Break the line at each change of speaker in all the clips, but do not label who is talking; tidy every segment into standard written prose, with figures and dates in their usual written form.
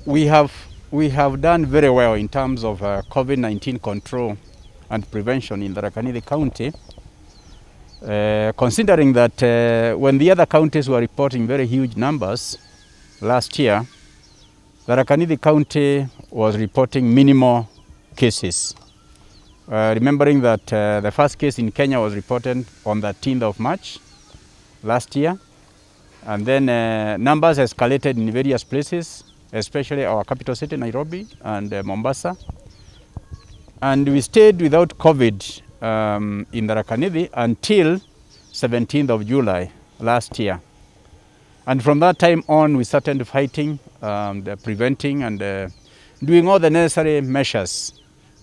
we have done very well in terms of COVID-19 control and prevention in Tharaka Nithi County, considering that when the other counties were reporting very huge numbers last year, Tharaka Nithi County was reporting minimal cases. Remembering that the first case in Kenya was reported on the 13th of March last year, and then numbers escalated in various places, especially our capital city, Nairobi, and Mombasa. And we stayed without COVID in Tharaka Nithi until 17th of July last year. And from that time on, we started fighting, preventing and doing all the necessary measures,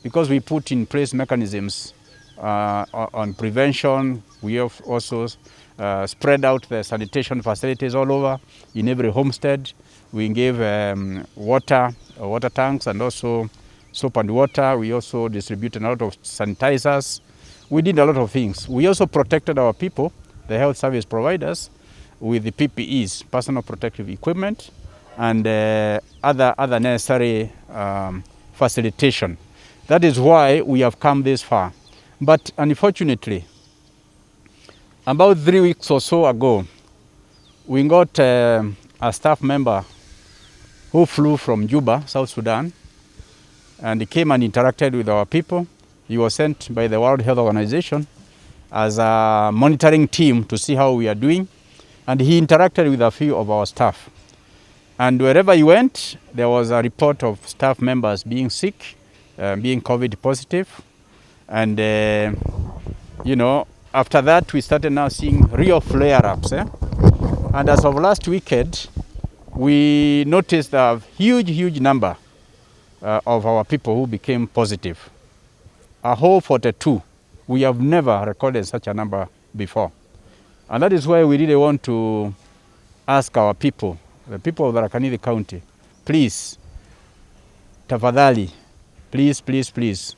because we put in place mechanisms on prevention. We have also spread out the sanitation facilities all over in every homestead. We gave water tanks, and also soap and water. We also distributed a lot of sanitizers. We did a lot of things. We also protected our people, the health service providers, with the PPEs, personal protective equipment, and other necessary facilitation. That is why we have come this far. But unfortunately, about 3 weeks or so ago, we got a staff member who flew from Juba, South Sudan, and he came and interacted with our people. He was sent by the World Health Organization as a monitoring team to see how we are doing, and he interacted with a few of our staff. And wherever he went, there was a report of staff members being sick, being COVID positive. And, after that, we started now seeing real flare-ups. And as of last weekend, we noticed a huge number of our people who became positive. A whole 42. We have never recorded such a number before. And that is why we really want to ask our people, the people of Tharaka Nithi County, please, tafadhali, please,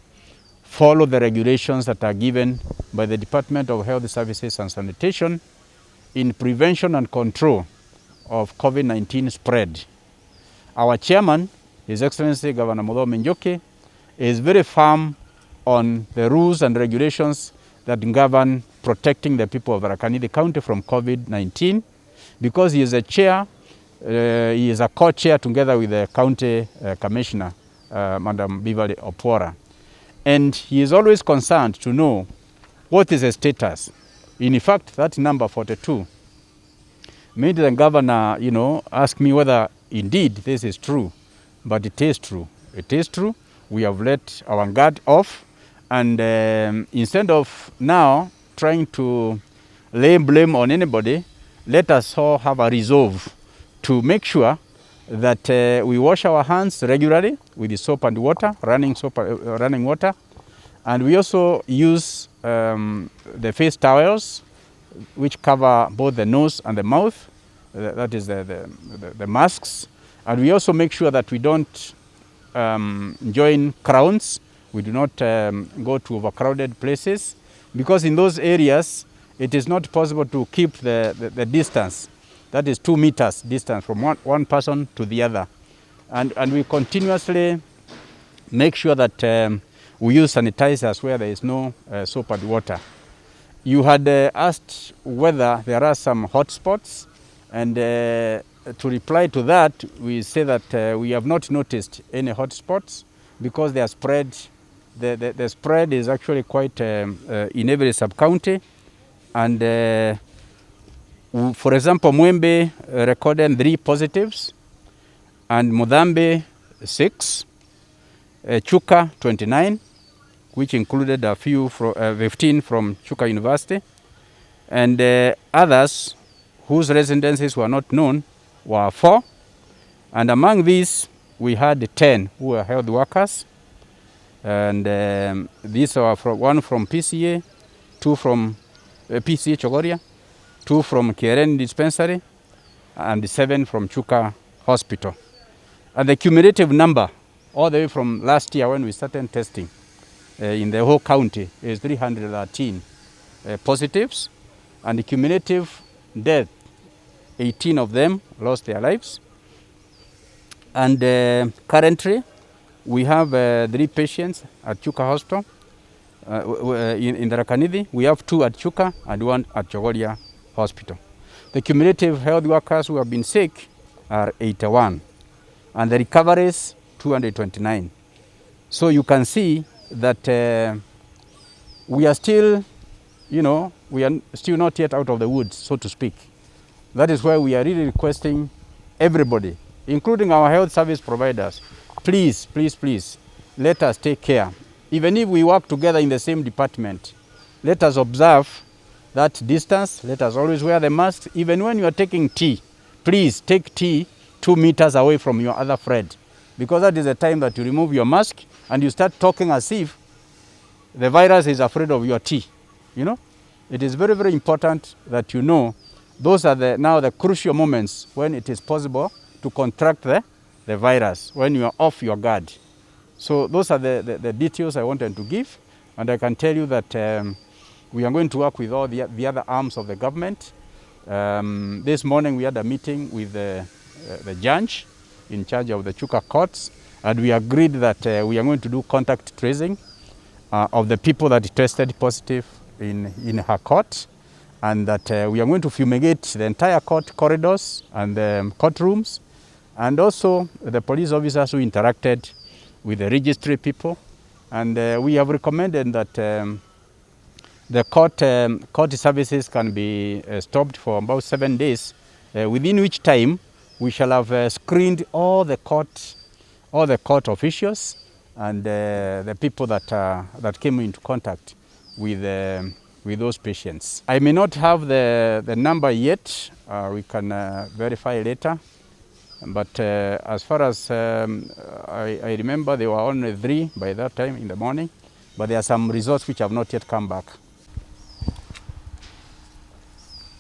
follow the regulations that are given by the Department of Health Services and Sanitation in prevention and control of COVID-19 spread. Our chairman, His Excellency Governor Muthoni Njoki, is very firm on the rules and regulations that govern protecting the people of Tharaka Nithi County from COVID-19, because he is a chair, he is a co-chair together with the county commissioner, Madam Beverly Opora. And he is always concerned to know what is the status. In fact, that number 42 made the governor, ask me whether indeed this is true. But it is true. It is true. We have let our guard off. And instead of now trying to lay blame on anybody, let us all have a resolve to make sure that we wash our hands regularly with the soap and water, running water. And we also use the face towels, which cover both the nose and the mouth. That is the masks. And we also make sure that we don't join crowds. We do not go to overcrowded places, because in those areas, it is not possible to keep the distance. That is 2 meters distance from one person to the other. And we continuously make sure that we use sanitizers where there is no soap and water. You had asked whether there are some hotspots, and to reply to that, we say that we have not noticed any hotspots, because they are spread. The spread is actually quite in every sub-county. And for example, Mwembe recorded 3 positives, and Mudambe 6, Chuka 29, which included a few 15 from Chuka University, and others whose residences were not known were 4. And among these, we had 10 who were health workers. And these are one from PCA, 2 from PCA Chogoria, 2 from Keren Dispensary, and 7 from Chuka Hospital. And the cumulative number, all the way from last year when we started testing in the whole county, is 313 positives. And the cumulative death, 18 of them lost their lives. And currently, we have 3 patients at Chuka Hospital. In the Rakanithi, we have 2 at Chuka and 1 at Chogoria Hospital. The cumulative health workers who have been sick are 81, and the recoveries 229. So you can see that we are still, we are still not yet out of the woods, so to speak. That is why we are really requesting everybody, including our health service providers, please, please, please, let us take care. Even if we work together in the same department, let us observe that distance. Let us always wear the mask. Even when you are taking tea, please take tea 2 meters away from your other friend, because that is the time that you remove your mask and you start talking as if the virus is afraid of your tea. It is very, very important that those are now the crucial moments when it is possible to contract the virus, when you are off your guard. So those are the details I wanted to give, and I can tell you that we are going to work with all the other arms of the government. This morning we had a meeting with the judge in charge of the Chuka courts, and we agreed that we are going to do contact tracing of the people that tested positive in her court, and that we are going to fumigate the entire court corridors and the courtrooms, and also the police officers who interacted with the registry people. And we have recommended that the court services can be stopped for about 7 days, within which time we shall have screened all the court officials and the people that came into contact with those patients. I may not have the number yet. We can verify later. But as far as I remember, there were only 3 by that time in the morning. But there are some results which have not yet come back.